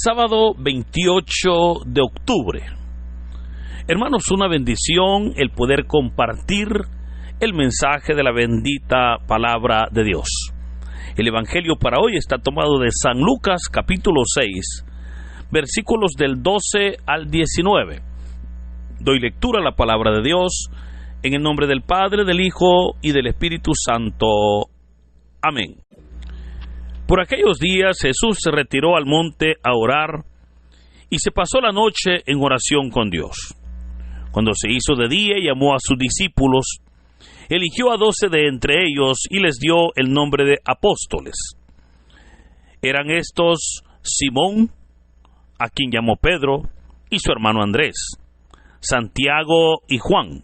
Sábado 28 de octubre. Hermanos, una bendición el poder compartir el mensaje de la bendita palabra de Dios. El evangelio para hoy está tomado de San Lucas capítulo 6, versículos del 12 al 19. Doy lectura a la palabra de Dios en el nombre del Padre, del Hijo y del Espíritu Santo. Amén. Por aquellos días Jesús se retiró al monte a orar y se pasó la noche en oración con Dios. Cuando se hizo de día, llamó a sus discípulos, eligió a 12 de entre ellos y les dio el nombre de apóstoles. Eran estos Simón, a quien llamó Pedro, y su hermano Andrés, Santiago y Juan,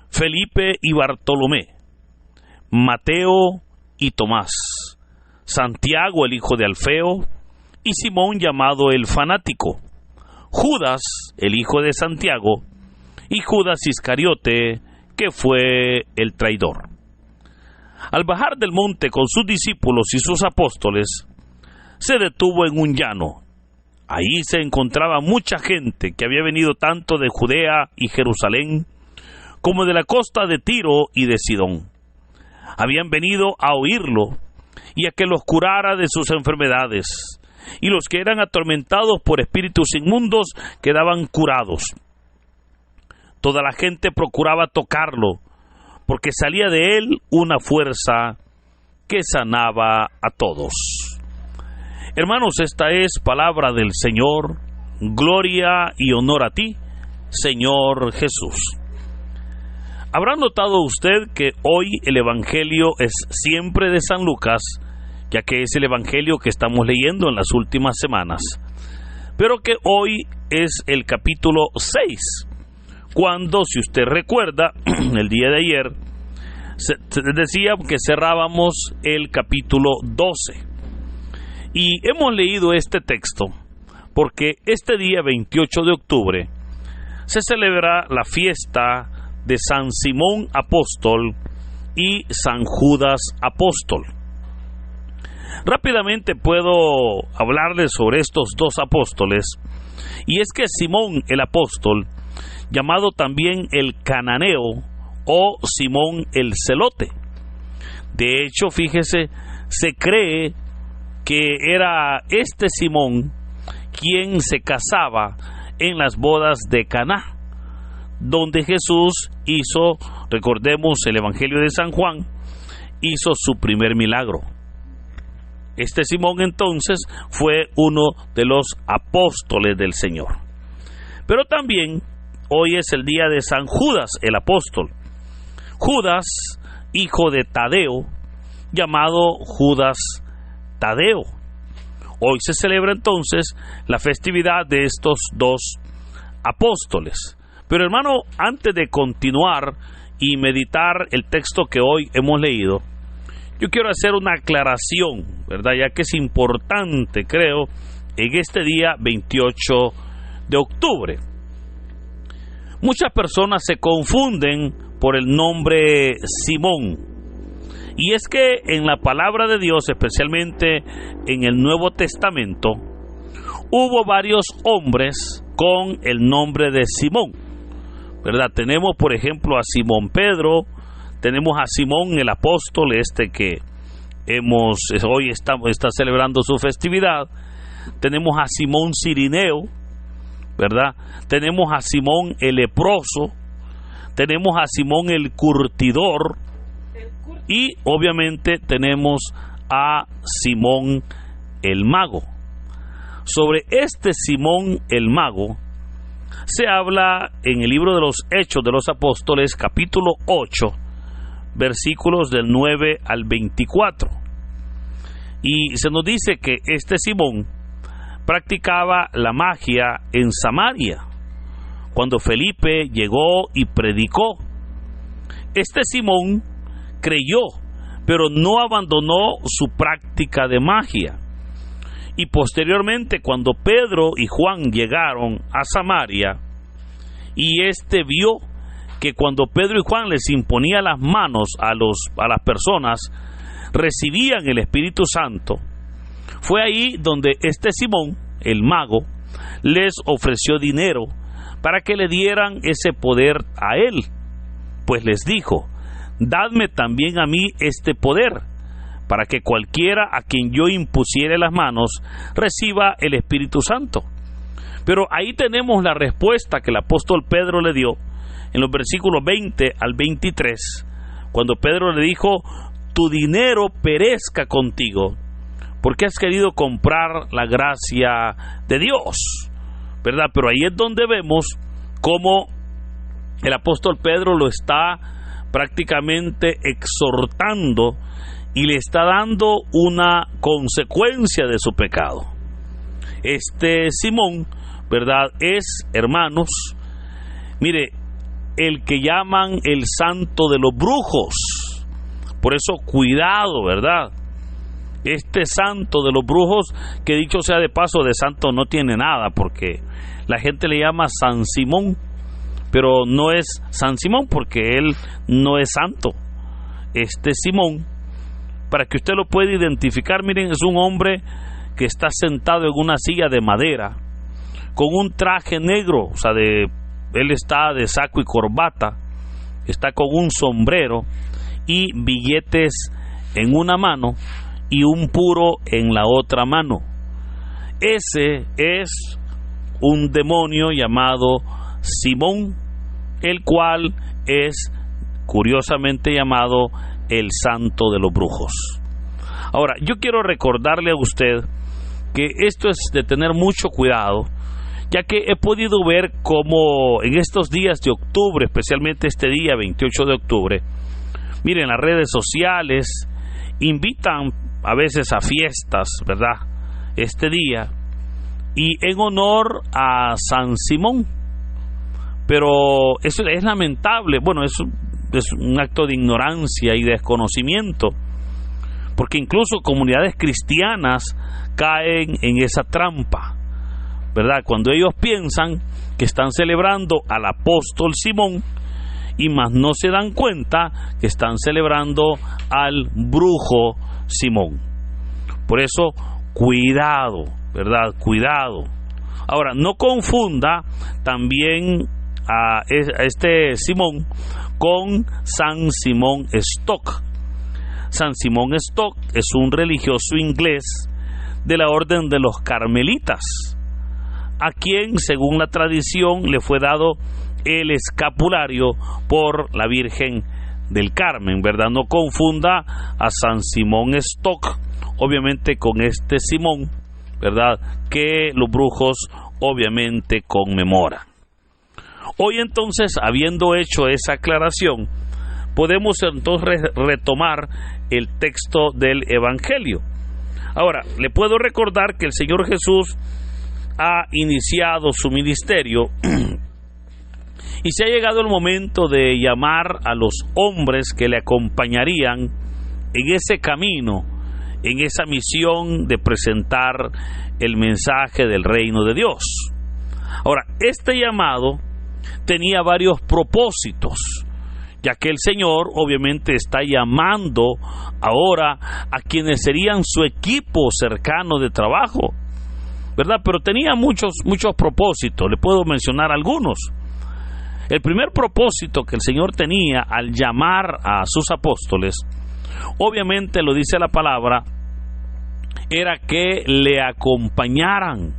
Felipe y Bartolomé, Mateo y Tomás, Santiago el hijo de Alfeo, y Simón llamado el fanático, Judas el hijo de Santiago, y Judas Iscariote, que fue el traidor. Al bajar del monte con sus discípulos y sus apóstoles, se detuvo en un llano. Ahí se encontraba mucha gente que había venido tanto de Judea y Jerusalén, como de la costa de Tiro y de Sidón. Habían venido a oírlo y a que los curara de sus enfermedades, y los que eran atormentados por espíritus inmundos quedaban curados. Toda la gente procuraba tocarlo, porque salía de él una fuerza que sanaba a todos. Hermanos, esta es palabra del Señor. Gloria y honor a ti, Señor Jesús. ¿Habrá notado usted que hoy el Evangelio es siempre de San Lucas, ya que es el Evangelio que estamos leyendo en las últimas semanas? Pero que hoy es el capítulo 6, cuando, si usted recuerda, el día de ayer, se decía que cerrábamos el capítulo 12. Y hemos leído este texto porque este día 28 de octubre se celebra la fiesta de San Simón Apóstol y San Judas Apóstol. Rápidamente puedo hablarles sobre estos dos apóstoles, y es que Simón el Apóstol, llamado también el Cananeo o Simón el Celote. De hecho, fíjese, se cree que era este Simón quien se casaba en las bodas de Caná, donde Jesús hizo, recordemos el Evangelio de San Juan, hizo su primer milagro. Este Simón entonces fue uno de los apóstoles del Señor. Pero también hoy es el día de San Judas el apóstol. Judas, hijo de Tadeo, llamado Judas Tadeo. Hoy se celebra entonces la festividad de estos dos apóstoles. Pero hermano, antes de continuar y meditar el texto que hoy hemos leído, yo quiero hacer una aclaración, ¿verdad? Ya que es importante, creo, en este día 28 de octubre. Muchas personas se confunden por el nombre Simón. Y es que en la palabra de Dios, especialmente en el Nuevo Testamento, hubo varios hombres con el nombre de Simón, ¿verdad? Tenemos, por ejemplo, a Simón Pedro, tenemos a Simón el apóstol, que hoy está celebrando su festividad. Tenemos a Simón Cirineo, ¿verdad? Tenemos a Simón el leproso, tenemos a Simón el curtidor, y obviamente tenemos a Simón el mago. Sobre este Simón el mago se habla en el libro de los Hechos de los Apóstoles, capítulo 8, versículos del 9 al 24. Y se nos dice que este Simón practicaba la magia en Samaria, cuando Felipe llegó y predicó. Este Simón creyó, pero no abandonó su práctica de magia. Y posteriormente, cuando Pedro y Juan llegaron a Samaria, y vio que cuando Pedro y Juan les imponía las manos a las personas, recibían el Espíritu Santo, fue ahí donde este Simón el mago, les ofreció dinero para que le dieran ese poder a él, pues les dijo: dadme también a mí este poder, para que cualquiera a quien yo impusiere las manos reciba el Espíritu Santo. Pero ahí tenemos la respuesta que el apóstol Pedro le dio en los versículos 20 al 23, cuando Pedro le dijo: tu dinero perezca contigo, porque has querido comprar la gracia de Dios, ¿verdad? Pero ahí es donde vemos cómo el apóstol Pedro lo está prácticamente exhortando y le está dando una consecuencia de su pecado. Simón, ¿verdad?, es, hermanos, mire, el que llaman el santo de los brujos. Por eso, cuidado, ¿verdad? Este santo de los brujos, que dicho sea de paso, de santo no tiene nada, porque la gente le llama San Simón, pero no es San Simón porque él no es santo. Simón, para que usted lo pueda identificar, miren, es un hombre que está sentado en una silla de madera, con un traje negro, o sea, él está de saco y corbata, está con un sombrero y billetes en una mano y un puro en la otra mano. Ese es un demonio llamado Simón, el cual es curiosamente llamado el santo de los brujos. Ahora, yo quiero recordarle a usted que esto es de tener mucho cuidado, ya que he podido ver cómo en estos días de octubre, especialmente este día 28 de octubre, miren, las redes sociales invitan a veces a fiestas, ¿verdad?, este día, y en honor a San Simón. Pero eso es lamentable. Bueno, es un acto de ignorancia y desconocimiento, porque incluso comunidades cristianas caen en esa trampa, ¿verdad? Cuando ellos piensan que están celebrando al apóstol Simón, y más no se dan cuenta que están celebrando al brujo Simón. Por eso, cuidado, ¿verdad? Cuidado. Ahora, no confunda también a este Simón con San Simón Stock. San Simón Stock es un religioso inglés de la orden de los carmelitas, a quien, según la tradición, le fue dado el escapulario por la Virgen del Carmen, ¿verdad? No confunda a San Simón Stock, obviamente, con este Simón, ¿verdad?, que los brujos obviamente conmemoran. Hoy entonces, habiendo hecho esa aclaración, podemos entonces retomar el texto del Evangelio. Ahora, le puedo recordar que el Señor Jesús ha iniciado su ministerio y se ha llegado el momento de llamar a los hombres que le acompañarían en ese camino, en esa misión de presentar el mensaje del reino de Dios. Ahora, este llamado tenía varios propósitos, ya que el Señor obviamente está llamando ahora a quienes serían su equipo cercano de trabajo, ¿verdad? Pero tenía muchos propósitos. Le puedo mencionar algunos. El primer propósito que el Señor tenía al llamar a sus apóstoles, obviamente lo dice la palabra, era que le acompañaran.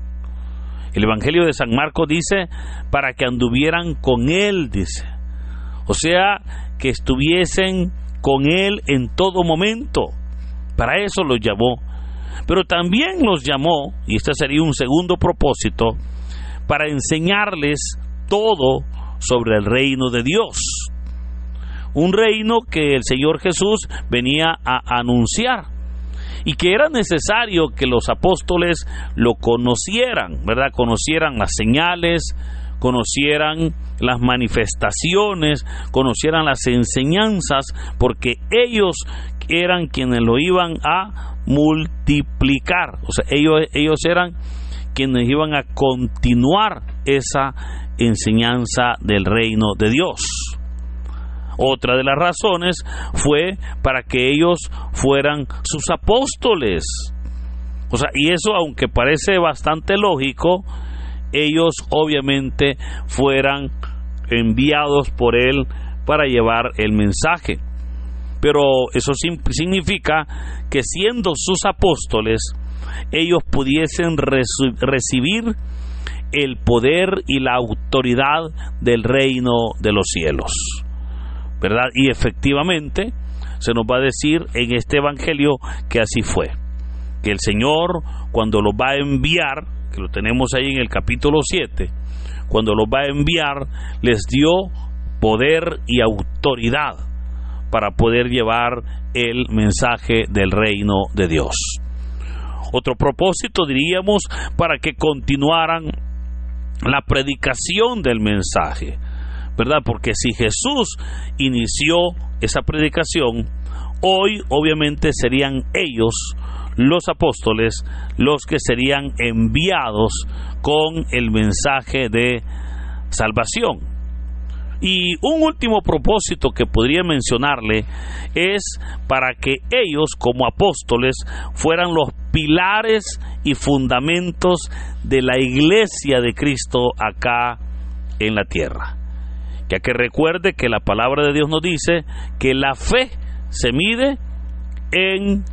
El Evangelio de San Marcos dice, para que anduvieran con Él, dice. O sea, que estuviesen con Él en todo momento. Para eso los llamó. Pero también los llamó, y este sería un segundo propósito, para enseñarles todo sobre el reino de Dios. Un reino que el Señor Jesús venía a anunciar, y que era necesario que los apóstoles lo conocieran, ¿verdad? Conocieran las señales, conocieran las manifestaciones, conocieran las enseñanzas, porque ellos eran quienes lo iban a multiplicar. O sea, ellos eran quienes iban a continuar esa enseñanza del reino de Dios. Otra de las razones fue para que ellos fueran sus apóstoles. O sea, y eso, aunque parece bastante lógico, ellos obviamente fueran enviados por él para llevar el mensaje. Pero eso significa que siendo sus apóstoles, ellos pudiesen recibir el poder y la autoridad del reino de los cielos, ¿verdad? Y efectivamente se nos va a decir en este evangelio que así fue, que el Señor, cuando los va a enviar, que lo tenemos ahí en el capítulo 7, cuando los va a enviar, les dio poder y autoridad para poder llevar el mensaje del reino de Dios. Otro propósito, diríamos, para que continuaran la predicación del mensaje, ¿verdad? Porque si Jesús inició esa predicación, hoy obviamente serían ellos, los apóstoles, los que serían enviados con el mensaje de salvación. Y un último propósito que podría mencionarle es para que ellos como apóstoles fueran los pilares y fundamentos de la iglesia de Cristo acá en la tierra. Ya que recuerde que la palabra de Dios nos dice que la fe se mide en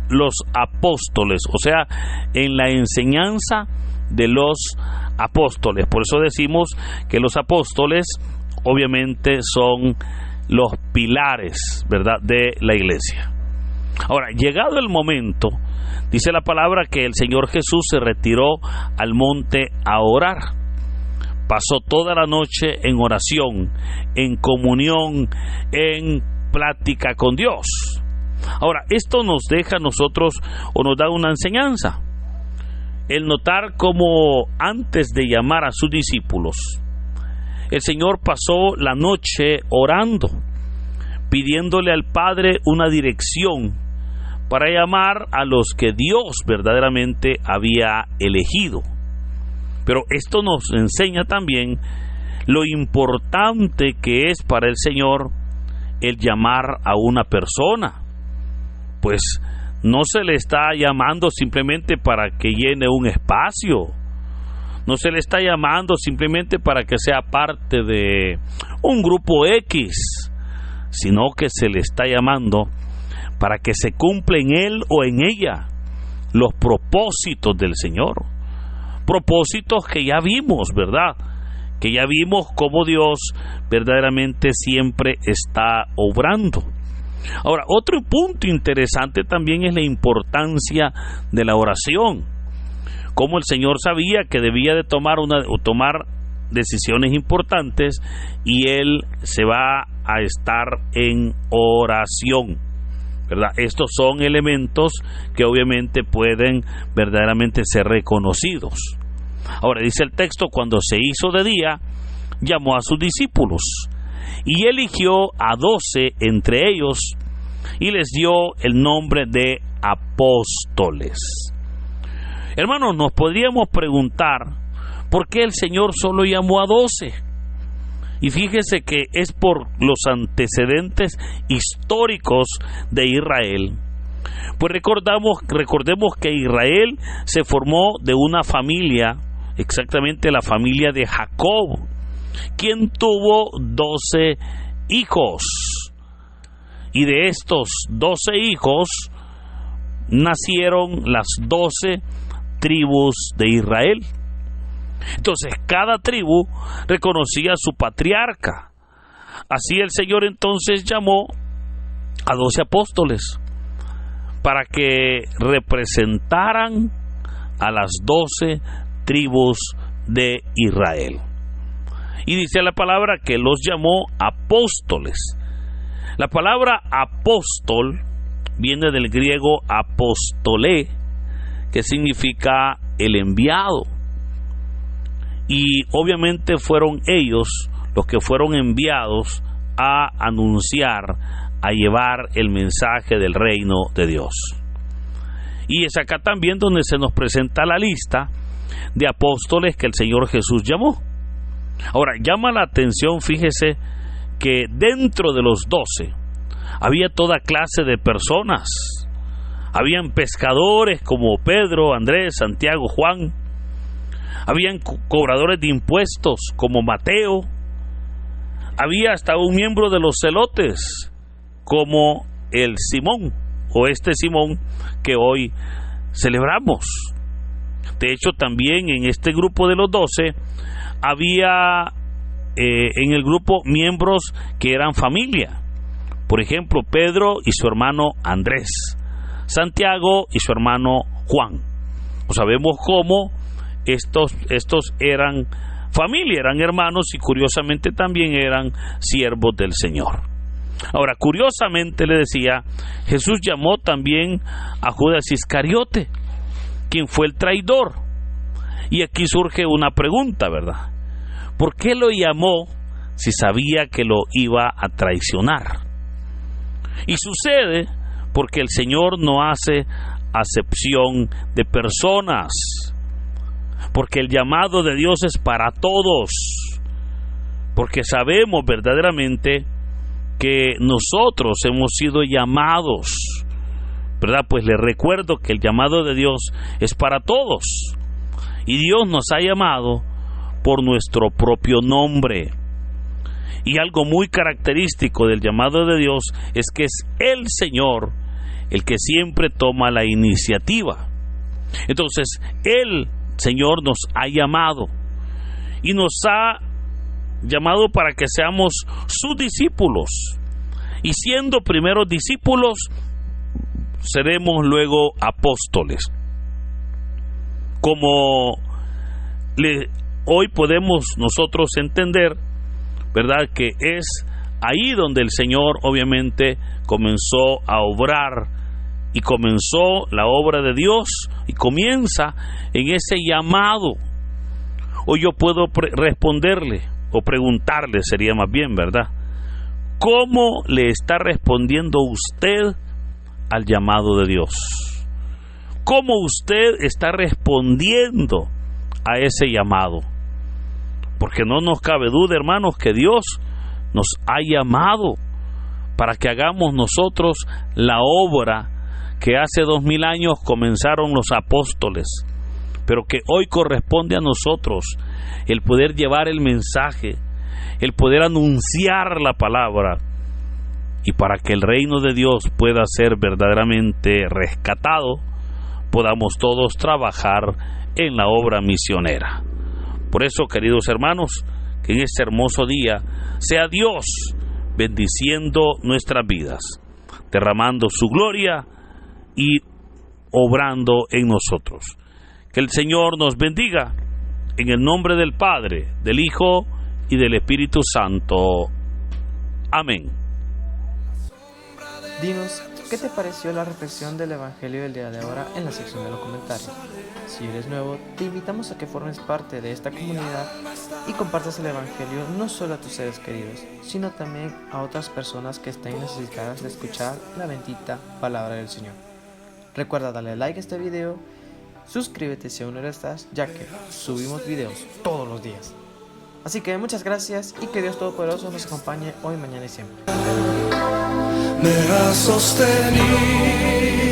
los apóstoles, o sea, en la enseñanza de los apóstoles. Por eso decimos que los apóstoles obviamente son los pilares, ¿verdad?, de la iglesia. Ahora, llegado el momento, dice la palabra que el Señor Jesús se retiró al monte a orar. Pasó toda la noche en oración, en comunión, en plática con Dios. Ahora, esto nos deja a nosotros, o nos da una enseñanza. El notar cómo antes de llamar a sus discípulos, el Señor pasó la noche orando, pidiéndole al Padre una dirección para llamar a los que Dios verdaderamente había elegido. Pero esto nos enseña también lo importante que es para el Señor el llamar a una persona. Pues no se le está llamando simplemente para que llene un espacio. No se le está llamando simplemente para que sea parte de un grupo X, sino que se le está llamando para que se cumpla en él o en ella los propósitos del Señor. Propósitos que ya vimos, ¿verdad? Que ya vimos cómo Dios verdaderamente siempre está obrando. Ahora, otro punto interesante también es la importancia de la oración. Como el Señor sabía que debía de tomar decisiones importantes, y Él se va a estar en oración, ¿verdad? Estos son elementos que obviamente pueden verdaderamente ser reconocidos. Ahora, dice el texto, cuando se hizo de día, llamó a sus discípulos y eligió a 12 entre ellos y les dio el nombre de apóstoles. Hermanos, nos podríamos preguntar por qué el Señor solo llamó a 12. Y fíjese que es por los antecedentes históricos de Israel. Pues recordemos que Israel se formó de una familia, exactamente la familia de Jacob, quien tuvo 12 hijos. Y de estos 12 hijos nacieron las 12 tribus de Israel. Entonces cada tribu reconocía a su patriarca. Así el Señor entonces llamó a 12 apóstoles para que representaran a las 12 tribus de Israel. Y dice la palabra que los llamó apóstoles. La palabra apóstol viene del griego apostolé, que significa el enviado. Y obviamente fueron ellos los que fueron enviados a anunciar, a llevar el mensaje del reino de Dios. Y es acá también donde se nos presenta la lista de apóstoles que el Señor Jesús llamó. Ahora, llama la atención, fíjese, que dentro de los 12 había toda clase de personas. Habían pescadores como Pedro, Andrés, Santiago, Juan. Habían cobradores de impuestos como Mateo. Había hasta un miembro de los celotes como el Simón, o este Simón que hoy celebramos. De hecho, también en este grupo de los 12 había en el grupo miembros que eran familia. Por ejemplo, Pedro y su hermano Andrés, Santiago y su hermano Juan. No sabemos cómo estos eran familia, eran hermanos y curiosamente también eran siervos del Señor. Ahora, curiosamente le decía, Jesús llamó también a Judas Iscariote, quien fue el traidor. Y aquí surge una pregunta, ¿verdad? ¿Por qué lo llamó si sabía que lo iba a traicionar? Y sucede porque el Señor no hace acepción de personas, porque el llamado de Dios es para todos, porque sabemos verdaderamente que nosotros hemos sido llamados, ¿verdad? Pues les recuerdo que el llamado de Dios es para todos, y Dios nos ha llamado por nuestro propio nombre. Y algo muy característico del llamado de Dios es que es el Señor el que siempre toma la iniciativa. Entonces, el Señor nos ha llamado y nos ha llamado para que seamos sus discípulos, y siendo primeros discípulos seremos luego apóstoles, como hoy podemos nosotros entender, ¿verdad? Que es ahí donde el Señor obviamente comenzó a obrar, y comenzó la obra de Dios, y comienza en ese llamado. Hoy yo puedo responderle, o preguntarle sería más bien, ¿verdad? ¿Cómo le está respondiendo usted al llamado de Dios? ¿Cómo usted está respondiendo a ese llamado? Porque no nos cabe duda, hermanos, que Dios nos ha llamado para que hagamos nosotros la obra que hace 2000 años comenzaron los apóstoles, pero que hoy corresponde a nosotros el poder llevar el mensaje, el poder anunciar la palabra, y para que el reino de Dios pueda ser verdaderamente rescatado, podamos todos trabajar en la obra misionera. Por eso, queridos hermanos, que en este hermoso día sea Dios bendiciendo nuestras vidas, derramando su gloria y obrando en nosotros. Que el Señor nos bendiga en el nombre del Padre, del Hijo y del Espíritu Santo. Amén. Dinos, ¿qué te pareció la reflexión del Evangelio del día de ahora en la sección de los comentarios? Si eres nuevo, te invitamos a que formes parte de esta comunidad y compartas el Evangelio no solo a tus seres queridos, sino también a otras personas que estén necesitadas de escuchar la bendita palabra del Señor. Recuerda darle like a este video, suscríbete si aún no lo estás, ya que subimos videos todos los días. Así que muchas gracias y que Dios Todopoderoso nos acompañe hoy, mañana y siempre. Me ha sostenido.